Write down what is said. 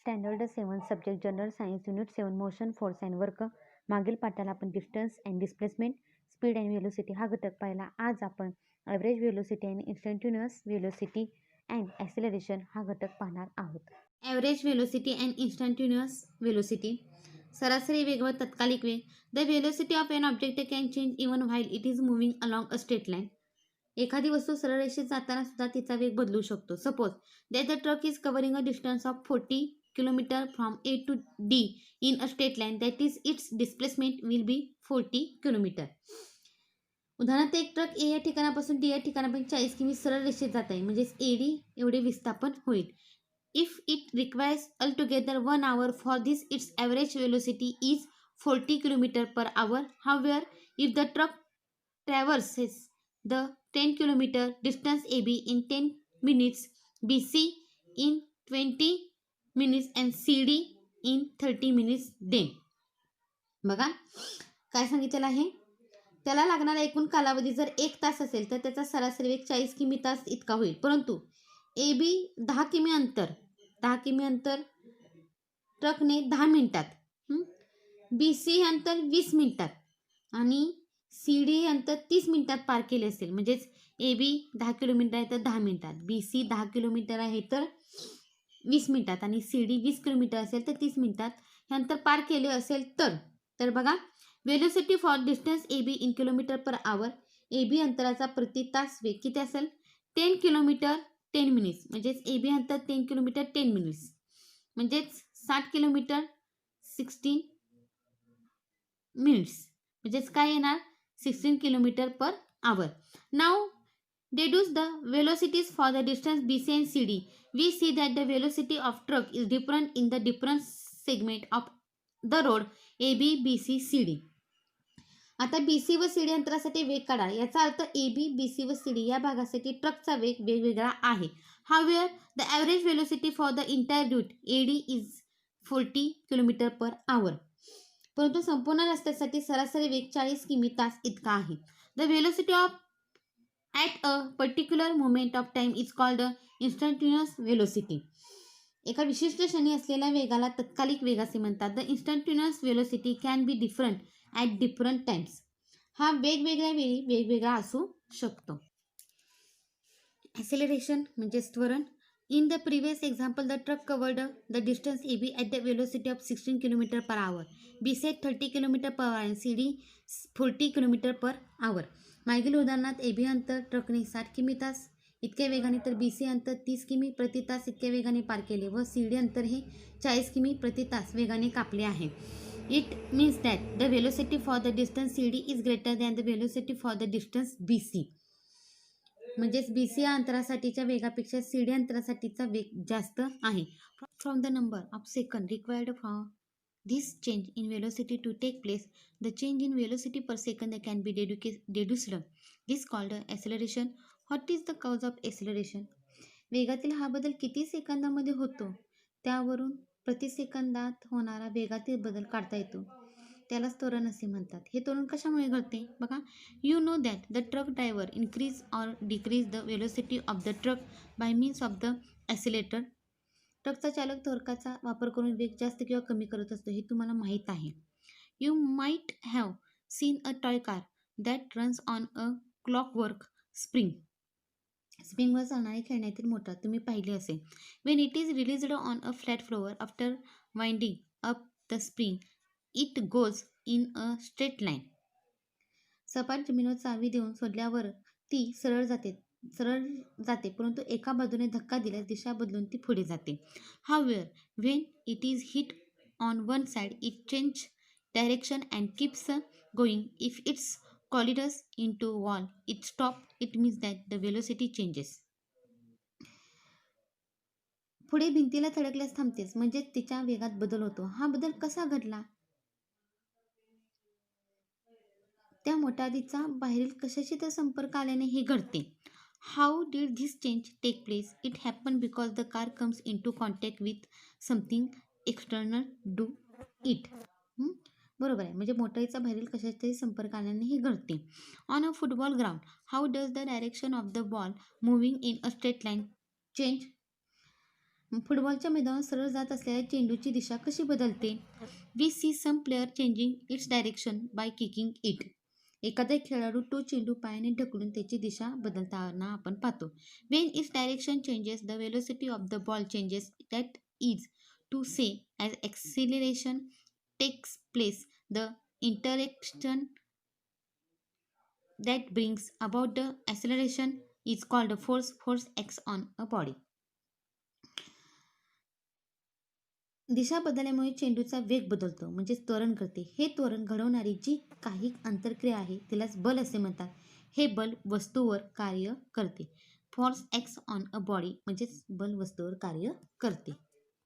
Standard 7 subject general science unit 7 motion force and work. मागील पाठाला आपण distance and displacement, speed and velocity हा घटक पाहिला. आज आपण average velocity and instantaneous velocity and acceleration हा घटक पाहणार आहोत. Average velocity and instantaneous velocity, सरासरी वेग व तत्कालिक वेग. The velocity of an object can change even while it is moving along a straight line. एखादी वस्तू सरळ रेषेत जाताना सुद्धा तिचा वेग बदलू शकतो. Suppose that the truck is covering a distance of 40 kilometre from A to D in a straight line, that is it's displacement will be 40 kilometre. उदाहरणार्थ एक ट्रक ए या ठिकाणापासून डी या ठिकाणापर्यंत 40 किमी सरळ रेषेत जात आहे, म्हणजेच AD एवढे विस्थापन होईल. If it requires altogether 1 hour for this, its average velocity is 40 km per hour. However, if the truck traverses the 10 km distance AB in 10 minutes, BC in 20 minutes and CD in 30 minutes, then बघा काय सांगितलेलं आहे. त्याला लागणारा एकूण कालावधी जर 1 तास असेल तर त्याचा सरासरी वेग 40 किमी तास इतका होईल. परंतु AB 10 किमी अंतर ट्रकने 10 मिनिटात, BC अंतर 20 मिनिटात आणि CD हे अंतर 30 मिनिटात पार केले असेल. म्हणजेच AB 10 किलोमीटर आहे तर 10 मिनिटात, BC 10 किलोमीटर आहे तर 20 मिनिटात आणि CD 20 किलोमीटर असेल तर 30 मिनिटात हे अंतर पार केले असेल तर बघा velocity for distance AB in kilometre per hour. AB अंतराचा प्रति तास वेग किती असेल? 10 किलोमीटर 10 मिनिट्स, म्हणजेच AB अंतर 10 किलोमीटर 10 मिनिट्स, म्हणजेच 60 किलोमीटर 16 मिनिट्स, म्हणजेच काय येणार 16 kilometre per hour. Now deduce the velocities for the distance BC and CD. We see that the velocity of truck is different in the different segment of the road AB, BC, CD. आता BC व CD अंतरासाठी वेग काढा. याचा अर्थ AB, BC व CD या भागासाठी ट्रकचा वेग वेगवेगळा आहे. However, the average velocity for the entire route AD is 40 km per hour. परंतु संपूर्ण रस्त्यासाठी सरासरी वेग 40 किमी तास इतका आहे. The velocity of at a particular moment of time is called the instantaneous velocity. एका विशिष्ट क्षणी असलेल्या वेगाला तत्कालिक वेग असे म्हणतात. The instantaneous velocity can be different at different times. हा वेगवेगळ्या वेळी वेगवेगळा असू शकतो. Acceleration म्हणजे त्वरण. In the previous example, the truck covered the distance AB at the velocity of 16 km per hour. BC at 30 km per hour and CD 40 km per hour. मागील उदाहरणात AB अंतर ट्रकने 60 किमी तास इतक्या वेगाने तर BC अंतर 30 किमी प्रति तास इतक्या वेगाने पार केले व CD अंतर हे 40 किमी प्रति तास वेगाने कापले आहे. It means that the velocity for the distance CD is greater than the velocity for the distance BC. म्हणजेच BC या अंतरासाठीच्या वेगापेक्षा CD अंतरासाठीचा वेग जास्त आहे. From the number of seconds required for this change in velocity to take place, the change in velocity per second can be deduced. This called acceleration. What is the cause of acceleration? वेगातील हा बदल किती सेकंदामध्ये होतो त्यावरून प्रति सेकंदात होणारा वेगातील बदल काढता येतो. त्यालाच त्वरण असे म्हणतात. हे त्वरण कशामुळे घडते बघा. You know that the truck driver increase or decrease the velocity of the truck by means of the accelerator. ट्रकचा चालक त्वरकाचा वापर करून वेग जास्त किंवा कमी करत असतो हे तुम्हाला माहीत आहे. You might have seen a toy car that runs on a clockwork spring. स्प्रिंगवर चालणारी खेळण्यातील मोटार तुम्ही पाहिली असेल. When it is released on a flat floor after winding up the spring it goes in a straight line. सपाट जमिनीवर चावी देऊन सोडल्यावर ती सरळ जाते परंतु एका बाजूने धक्का दिल्यास दिशा बदलून ती पुढे जाते. However, when it is hit on one side, it changes direction and keeps going. If it's collides into wall, it stops. It means that the velocity changes. पुढे भिंतीला थडकल्यास थांबतेस म्हणजे तिच्या वेगात बदल होतो. हा बदल कसा घडला? त्या मोटारीचा बाहेरील कशाशी तर संपर्क आल्याने हे घडते. How did this change take place? It happened because the car comes into contact with something external to it. बरोबर आहे. म्हणजे मोटारीचा बाहेरील कशाशी तरी संपर्क आल्याने हे घडते. On a football ground, how does the direction of the ball moving in a straight line change? फुटबॉलच्या मैदानावर सरळ जात असलेल्या चेंडूची दिशा कशी बदलते? We see some player changing its direction by kicking it. एखादा खेळाडू तो चेंडू पायाने ढकलून त्याची दिशा बदलताना आपण पाहतो. When its direction changes the velocity of the ball changes. That is to say as acceleration takes place the interaction that brings about the acceleration is called a force acts on a body. दिशा बदलल्यामुळे चेंडूचा वेग बदलतो म्हणजे त्वरण करते. हे त्वरण घडवणारी जी काही आंतरक्रिया आहे तिलाच बल असे म्हणतात. हे बल वस्तूवर कार्य करते. Force acts on a body म्हणजेच बल वस्तूवर कार्य करते.